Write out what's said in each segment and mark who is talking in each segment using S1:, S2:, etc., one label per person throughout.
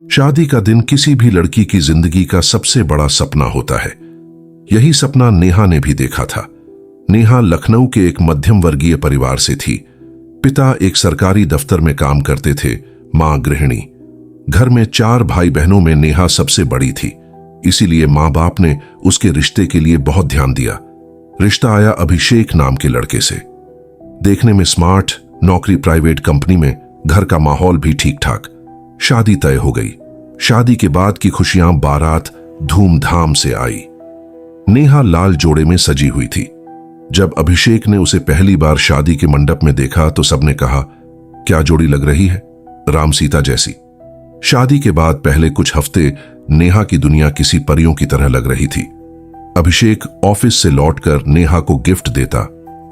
S1: शादी का दिन किसी भी लड़की की जिंदगी का सबसे बड़ा सपना होता है। यही सपना नेहा ने भी देखा था। नेहा लखनऊ के एक मध्यम वर्गीय परिवार से थी। पिता एक सरकारी दफ्तर में काम करते थे, मां गृहिणी। घर में 4 भाई बहनों में नेहा सबसे बड़ी थी, इसीलिए मां बाप ने उसके रिश्ते के लिए बहुत ध्यान दिया। रिश्ता आया अभिषेक नाम के लड़के से। देखने में स्मार्ट, नौकरी प्राइवेट कंपनी में, घर का माहौल भी ठीक ठाक। शादी तय हो गई। शादी के बाद की खुशियां बारात धूमधाम से आई। नेहा लाल जोड़े में सजी हुई थी। जब अभिषेक ने उसे पहली बार शादी के मंडप में देखा तो सबने कहा, क्या जोड़ी लग रही है, राम सीता जैसी। शादी के बाद पहले कुछ हफ्ते नेहा की दुनिया किसी परियों की तरह लग रही थी। अभिषेक ऑफिस से लौटकर नेहा को गिफ्ट देता,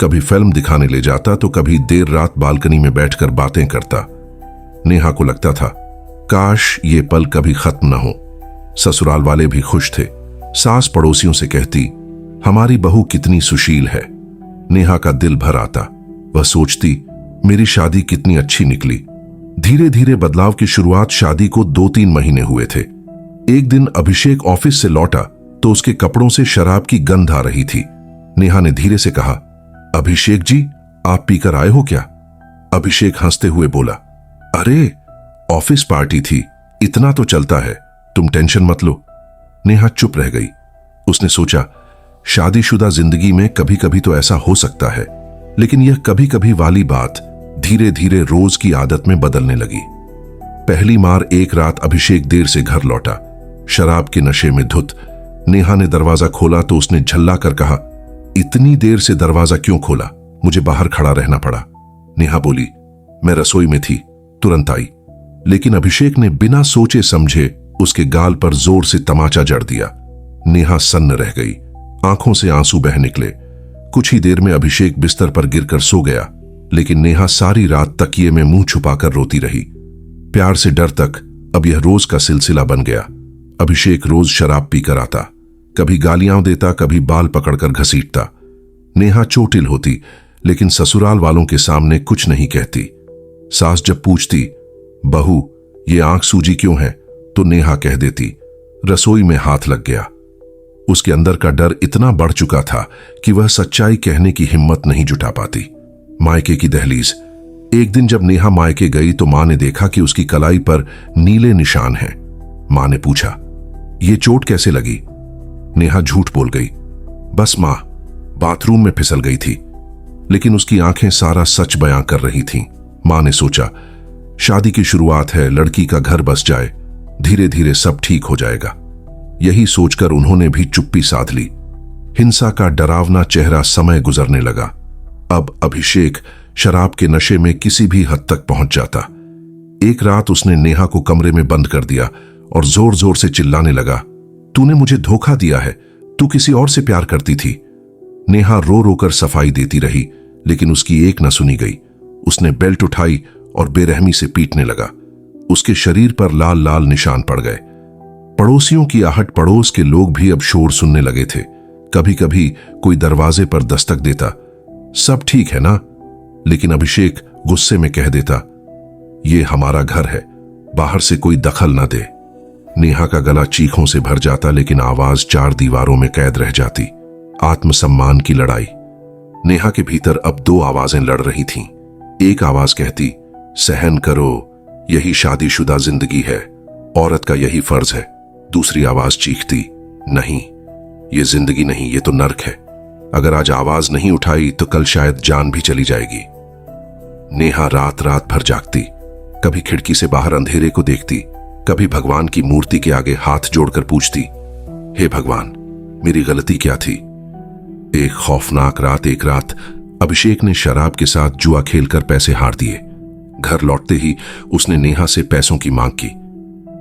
S1: कभी फिल्म दिखाने ले जाता तो कभी देर रात बालकनी में बैठकर बातें करता। नेहा को लगता था काश ये पल कभी खत्म न हो। ससुराल वाले भी खुश थे। सास पड़ोसियों से कहती, हमारी बहू कितनी सुशील है। नेहा का दिल भर आता। वह सोचती, मेरी शादी कितनी अच्छी निकली। धीरे धीरे बदलाव की शुरुआत शादी को 2-3 महीने हुए थे। एक दिन अभिषेक ऑफिस से लौटा तो उसके कपड़ों से शराब की गंध आ रही थी। नेहा ने धीरे से कहा, अभिषेक जी, आप पीकर आए हो क्या? अभिषेक हंसते हुए बोला, अरे ऑफिस पार्टी थी, इतना तो चलता है, तुम टेंशन मत लो। नेहा चुप रह गई। उसने सोचा, शादीशुदा जिंदगी में कभी कभी तो ऐसा हो सकता है, लेकिन यह कभी कभी वाली बात धीरे धीरे रोज की आदत में बदलने लगी। पहली मार एक रात अभिषेक देर से घर लौटा, शराब के नशे में धुत। नेहा ने दरवाजा खोला तो उसने झल्ला कर कहा, इतनी देर से दरवाजा क्यों खोला? मुझे बाहर खड़ा रहना पड़ा। नेहा बोली, मैं रसोई में थी, तुरंत आई। लेकिन अभिषेक ने बिना सोचे समझे उसके गाल पर जोर से तमाचा जड़ दिया। नेहा सन्न रह गई, आंखों से आंसू बह निकले। कुछ ही देर में अभिषेक बिस्तर पर गिरकर सो गया, लेकिन नेहा सारी रात तकिए में मुंह छुपाकर रोती रही। प्यार से डर तक अब यह रोज का सिलसिला बन गया। अभिषेक रोज शराब पीकर आता, कभी गालियां देता, कभी बाल पकड़कर घसीटता। नेहा चोटिल होती, लेकिन ससुराल वालों के सामने कुछ नहीं कहती। सास जब पूछती, बहू ये आंख सूजी क्यों है, तो नेहा कह देती, रसोई में हाथ लग गया। उसके अंदर का डर इतना बढ़ चुका था कि वह सच्चाई कहने की हिम्मत नहीं जुटा पाती। मायके की दहलीज। एक दिन जब नेहा मायके गई तो मां ने देखा कि उसकी कलाई पर नीले निशान हैं। मां ने पूछा, ये चोट कैसे लगी? नेहा झूठ बोल गई, बस मां, बाथरूम में फिसल गई थी। लेकिन उसकी आंखें सारा सच बयां कर रही थीं। मां ने सोचा, शादी की शुरुआत है, लड़की का घर बस जाए, धीरे धीरे सब ठीक हो जाएगा। यही सोचकर उन्होंने भी चुप्पी साध ली। हिंसा का डरावना चेहरा समय गुजरने लगा। अब अभिषेक शराब के नशे में किसी भी हद तक पहुंच जाता। एक रात उसने नेहा को कमरे में बंद कर दिया और जोर जोर से चिल्लाने लगा, तूने मुझे धोखा दिया है, तू किसी और से प्यार करती थी। नेहा रो रोकर सफाई देती रही, लेकिन उसकी एक न सुनी गई। उसने बेल्ट उठाई और बेरहमी से पीटने लगा। उसके शरीर पर लाल लाल निशान पड़ गए। पड़ोसियों की आहट, पड़ोस के लोग भी अब शोर सुनने लगे थे। कभी कभी कोई दरवाजे पर दस्तक देता, सब ठीक है ना? लेकिन अभिषेक गुस्से में कह देता, ये हमारा घर है, बाहर से कोई दखल न दे। नेहा का गला चीखों से भर जाता, लेकिन आवाज 4 दीवारों में कैद रह जाती। आत्मसम्मान की लड़ाई। नेहा के भीतर अब 2 आवाजें लड़ रही थीं। एक आवाज कहती, सहन करो, यही शादीशुदा जिंदगी है, औरत का यही फर्ज है। दूसरी आवाज चीखती, नहीं, ये जिंदगी नहीं, ये तो नर्क है। अगर आज आवाज नहीं उठाई तो कल शायद जान भी चली जाएगी। नेहा रात रात भर जागती, कभी खिड़की से बाहर अंधेरे को देखती, कभी भगवान की मूर्ति के आगे हाथ जोड़कर पूछती, हे भगवान, मेरी गलती क्या थी? एक खौफनाक रात, एक रात अभिषेक ने शराब के साथ जुआ खेलकर पैसे हार दिए। घर लौटते ही उसने नेहा से पैसों की मांग की।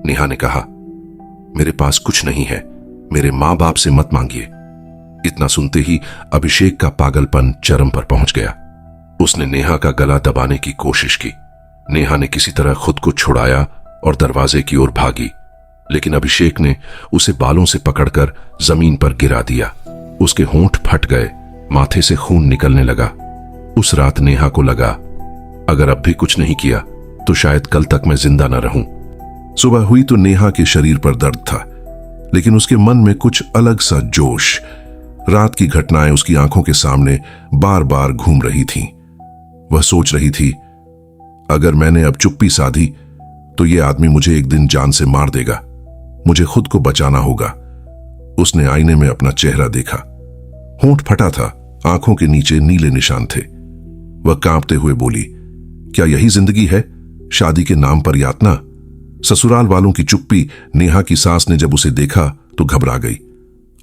S1: नेहा ने कहा, मेरे पास कुछ नहीं है, मेरे मां बाप से मत मांगिए। इतना सुनते ही अभिषेक का पागलपन चरम पर पहुंच गया। उसने नेहा का गला दबाने की कोशिश की। नेहा ने किसी तरह खुद को छुड़ाया और दरवाजे की ओर भागी, लेकिन अभिषेक ने उसे बालों से पकड़कर जमीन पर गिरा दिया। उसके होंठ फट गए, माथे से खून निकलने लगा। उस रात नेहा को लगा, अगर अब भी कुछ नहीं किया तो शायद कल तक मैं जिंदा न रहूं। सुबह हुई तो नेहा के शरीर पर दर्द था, लेकिन उसके मन में कुछ अलग सा जोश। रात की घटनाएं उसकी आंखों के सामने बार बार घूम रही थीं। वह सोच रही थी, अगर मैंने अब चुप्पी साधी तो यह आदमी मुझे एक दिन जान से मार देगा। मुझे खुद को बचाना होगा। उसने आईने में अपना चेहरा देखा। होंठ फटा था, आंखों के नीचे नीले निशान थे। वह कांपते हुए बोली, क्या यही जिंदगी है? शादी के नाम पर यातना। ससुराल वालों की चुप्पी। नेहा की सास ने जब उसे देखा तो घबरा गई।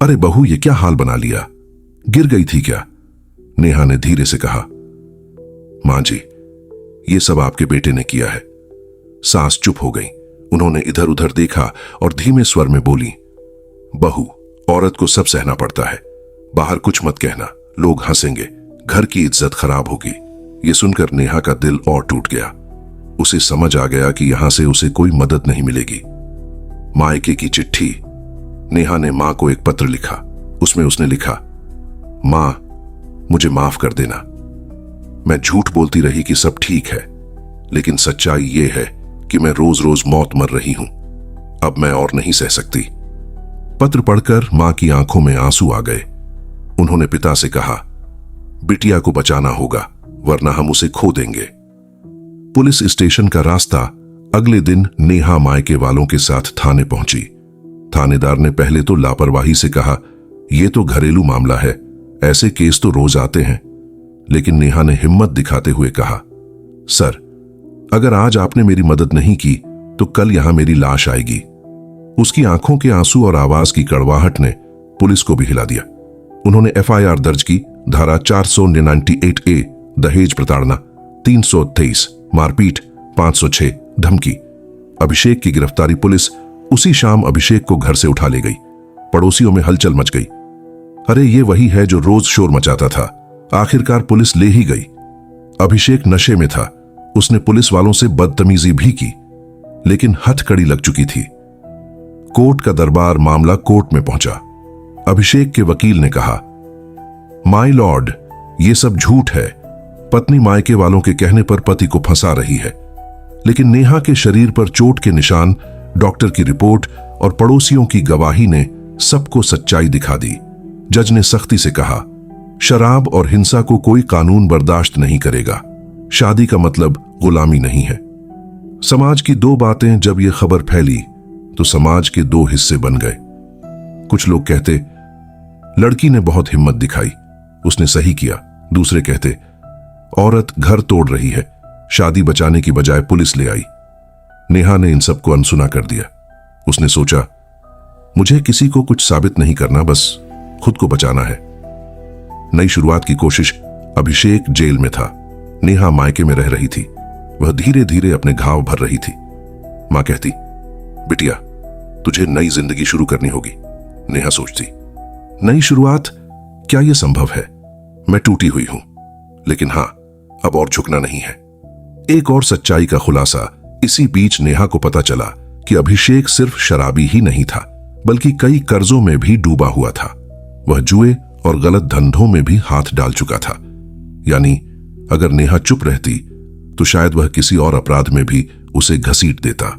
S1: अरे बहू, ये क्या हाल बना लिया? गिर गई थी क्या? नेहा ने धीरे से कहा, मां जी, ये सब आपके बेटे ने किया है। सास चुप हो गई। उन्होंने इधर उधर देखा और धीमे स्वर में बोली, बहू, औरत को सब सहना पड़ता है। बाहर कुछ मत कहना, लोग हंसेंगे, घर की इज्जत खराब होगी। ये सुनकर नेहा का दिल और टूट गया। उसे समझ आ गया कि यहां से उसे कोई मदद नहीं मिलेगी। मायके की चिट्ठी। नेहा ने मां को एक पत्र लिखा। उसमें उसने लिखा, मां, मुझे माफ कर देना। मैं झूठ बोलती रही कि सब ठीक है, लेकिन सच्चाई ये है कि मैं रोज रोज मौत मर रही हूं। अब मैं और नहीं सह सकती। पत्र पढ़कर मां की आंखों में आंसू आ गए। उन्होंने पिता से कहा, बिटिया को बचाना होगा, वरना हम उसे खो देंगे। पुलिस स्टेशन का रास्ता। अगले दिन नेहा मायके वालों के साथ थाने पहुंची। थानेदार ने पहले तो लापरवाही से कहा, यह तो घरेलू मामला है, ऐसे केस तो रोज आते हैं। लेकिन नेहा ने हिम्मत दिखाते हुए कहा, सर, अगर आज आपने मेरी मदद नहीं की तो कल यहां मेरी लाश आएगी। उसकी आंखों के आंसू और आवाज की कड़वाहट ने पुलिस को भी हिला दिया। उन्होंने एफआईआर दर्ज की। धारा 498A दहेज प्रताड़ना, 323 मारपीट, 506 धमकी। अभिषेक की गिरफ्तारी। पुलिस उसी शाम अभिषेक को घर से उठा ले गई। पड़ोसियों में हलचल मच गई। अरे ये वही है जो रोज शोर मचाता था। आखिरकार पुलिस ले ही गई। अभिषेक नशे में था। उसने पुलिस वालों से बदतमीजी भी की, लेकिन हथकड़ी लग चुकी थी। कोर्ट का दरबार। मामला कोर्ट में पहुंचा। अभिषेक के वकील ने कहा, माय लॉर्ड, ये सब झूठ है। पत्नी मायके वालों के कहने पर पति को फंसा रही है, लेकिन नेहा के शरीर पर चोट के निशान, डॉक्टर की रिपोर्ट और पड़ोसियों की गवाही ने सबको सच्चाई दिखा दी। जज ने सख्ती से कहा, शराब और हिंसा को कोई कानून बर्दाश्त नहीं करेगा। शादी का मतलब गुलामी नहीं है। समाज की दो बातें। जब यह खबर फैली तो समाज के दो हिस्से बन गए। कुछ लोग कहते, लड़की ने बहुत हिम्मत दिखाई, उसने सही किया। दूसरे कहते, औरत घर तोड़ रही है, शादी बचाने की बजाय पुलिस ले आई। नेहा ने इन सबको अनसुना कर दिया। उसने सोचा, मुझे किसी को कुछ साबित नहीं करना, बस खुद को बचाना है। नई शुरुआत की कोशिश। अभिषेक जेल में था। नेहा मायके में रह रही थी। वह धीरे धीरे अपने घाव भर रही थी। मां कहती, बिटिया, तुझे नई जिंदगी शुरू करनी होगी। नेहा सोचती, नई शुरुआत? क्या यह संभव है? मैं टूटी हुई हूं, लेकिन हां, अब और झुकना नहीं है। एक और सच्चाई का खुलासा। इसी बीच नेहा को पता चला कि अभिषेक सिर्फ शराबी ही नहीं था, बल्कि कई कर्जों में भी डूबा हुआ था। वह जुए और गलत धंधों में भी हाथ डाल चुका था। यानी अगर नेहा चुप रहती तो शायद वह किसी और अपराध में भी उसे घसीट देता।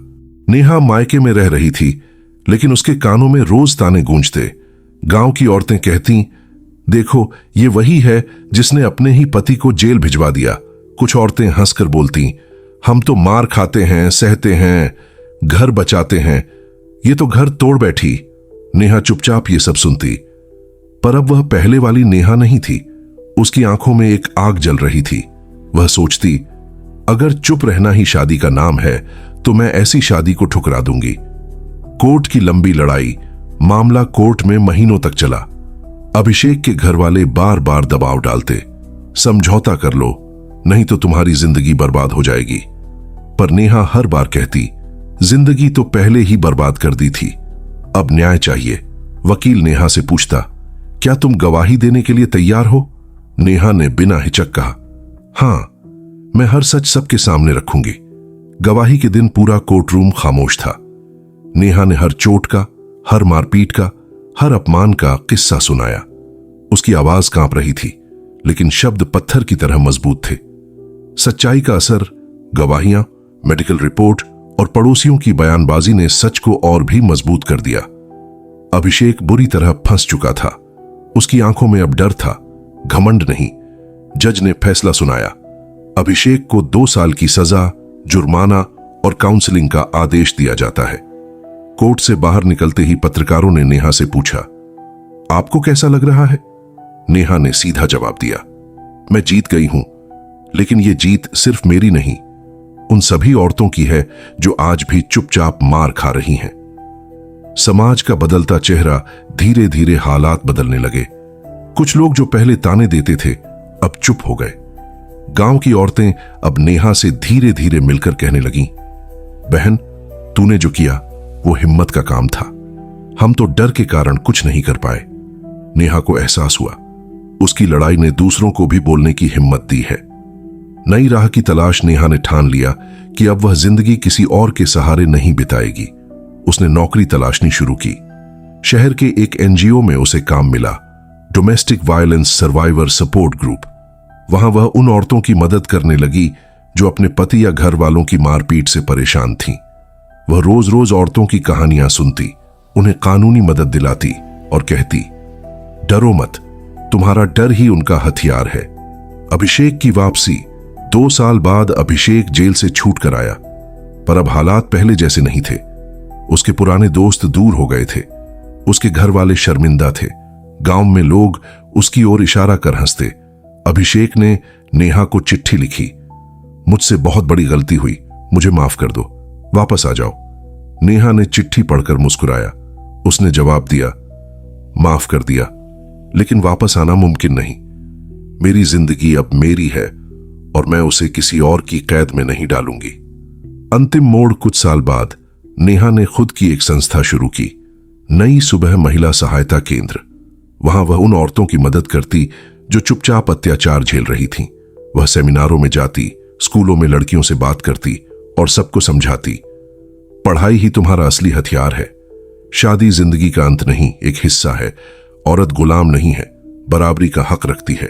S1: नेहा मायके में रह रही थी, लेकिन उसके कानों में रोज ताने गूंजते। गांव की औरतें कहती, देखो, ये वही है जिसने अपने ही पति को जेल भिजवा दिया। कुछ औरतें हंसकर बोलती, हम तो मार खाते हैं, सहते हैं, घर बचाते हैं, ये तो घर तोड़ बैठी। नेहा चुपचाप ये सब सुनती। पर अब वह पहले वाली नेहा नहीं थी। उसकी आंखों में एक आग जल रही थी। वह सोचती, अगर चुप रहना ही शादी का नाम है तो मैं ऐसी शादी को ठुकरा दूंगी। कोर्ट की लंबी लड़ाई। मामला कोर्ट में महीनों तक चला। अभिषेक के घर वाले बार बार दबाव डालते, समझौता कर लो, नहीं तो तुम्हारी जिंदगी बर्बाद हो जाएगी। पर नेहा हर बार कहती, जिंदगी तो पहले ही बर्बाद कर दी थी, अब न्याय चाहिए। वकील नेहा से पूछता, क्या तुम गवाही देने के लिए तैयार हो? नेहा ने बिना हिचक कहा, हां, मैं हर सच सबके सामने रखूंगी। गवाही के दिन पूरा कोर्टरूम खामोश था। नेहा ने हर चोट का, हर मारपीट का, हर अपमान का किस्सा सुनाया। उसकी आवाज कांप रही थी, लेकिन शब्द पत्थर की तरह मजबूत थे। सच्चाई का असर, गवाहियां, मेडिकल रिपोर्ट और पड़ोसियों की बयानबाजी ने सच को और भी मजबूत कर दिया। अभिषेक बुरी तरह फंस चुका था। उसकी आंखों में अब डर था, घमंड नहीं। जज ने फैसला सुनाया। अभिषेक को 2 साल की सजा, जुर्माना और काउंसलिंग का आदेश दिया जाता है। कोर्ट से बाहर निकलते ही पत्रकारों ने नेहा से पूछा, आपको कैसा लग रहा है? नेहा ने सीधा जवाब दिया, मैं जीत गई हूं, लेकिन यह जीत सिर्फ मेरी नहीं, उन सभी औरतों की है जो आज भी चुपचाप मार खा रही हैं। समाज का बदलता चेहरा, धीरे धीरे हालात बदलने लगे। कुछ लोग जो पहले ताने देते थे अब चुप हो गए। गांव की औरतें अब नेहा से धीरे धीरे मिलकर कहने लगीं, बहन, तूने जो किया वो हिम्मत का काम था, हम तो डर के कारण कुछ नहीं कर पाए। नेहा को एहसास हुआ उसकी लड़ाई ने दूसरों को भी बोलने की हिम्मत दी है। नई राह की तलाश नेहा ने ठान लिया कि अब वह जिंदगी किसी और के सहारे नहीं बिताएगी। उसने नौकरी तलाशनी शुरू की। शहर के एक एनजीओ में उसे काम मिला, domestic violence survivor support group. वहां वह उन औरतों की मदद करने लगी जो अपने पति या घर वालों की मारपीट से परेशान थीं। वह रोज रोज औरतों की कहानियां सुनती, उन्हें कानूनी मदद दिलाती और कहती, डरो मत, तुम्हारा डर ही उनका हथियार है। अभिषेक की वापसी। 2 साल बाद अभिषेक जेल से छूट कर आया, पर अब हालात पहले जैसे नहीं थे। उसके पुराने दोस्त दूर हो गए थे, उसके घर वाले शर्मिंदा थे, गांव में लोग उसकी ओर इशारा कर हंसते। अभिषेक ने नेहा को चिट्ठी लिखी, मुझसे बहुत बड़ी गलती हुई, मुझे माफ कर दो, वापस आ जाओ। नेहा ने चिट्ठी पढ़कर मुस्कुराया। उसने जवाब दिया, माफ कर दिया, लेकिन वापस आना मुमकिन नहीं। मेरी जिंदगी अब मेरी है और मैं उसे किसी और की कैद में नहीं डालूंगी। अंतिम मोड़। कुछ साल बाद नेहा ने खुद की एक संस्था शुरू की, नई सुबह महिला सहायता केंद्र। वहां वह उन औरतों की मदद करती जो चुपचाप अत्याचार झेल रही थीं। वह सेमिनारों में जाती, स्कूलों में लड़कियों से बात करती और सबको समझाती, पढ़ाई ही तुम्हारा असली हथियार है। शादी जिंदगी का अंत नहीं, एक हिस्सा है। औरत गुलाम नहीं है, बराबरी का हक रखती है।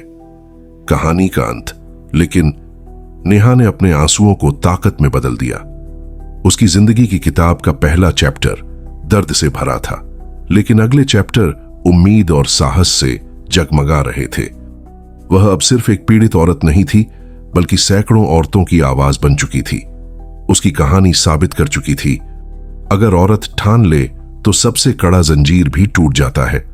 S1: कहानी का अंत। लेकिन नेहा ने अपने आंसुओं को ताकत में बदल दिया। उसकी जिंदगी की किताब का पहला चैप्टर दर्द से भरा था, लेकिन अगले चैप्टर उम्मीद और साहस से जगमगा रहे थे। वह अब सिर्फ एक पीड़ित औरत नहीं थी, बल्कि सैकड़ों औरतों की आवाज बन चुकी थी। उसकी कहानी साबित कर चुकी थी, अगर औरत ठान ले तो सबसे कड़ा जंजीर भी टूट जाता है।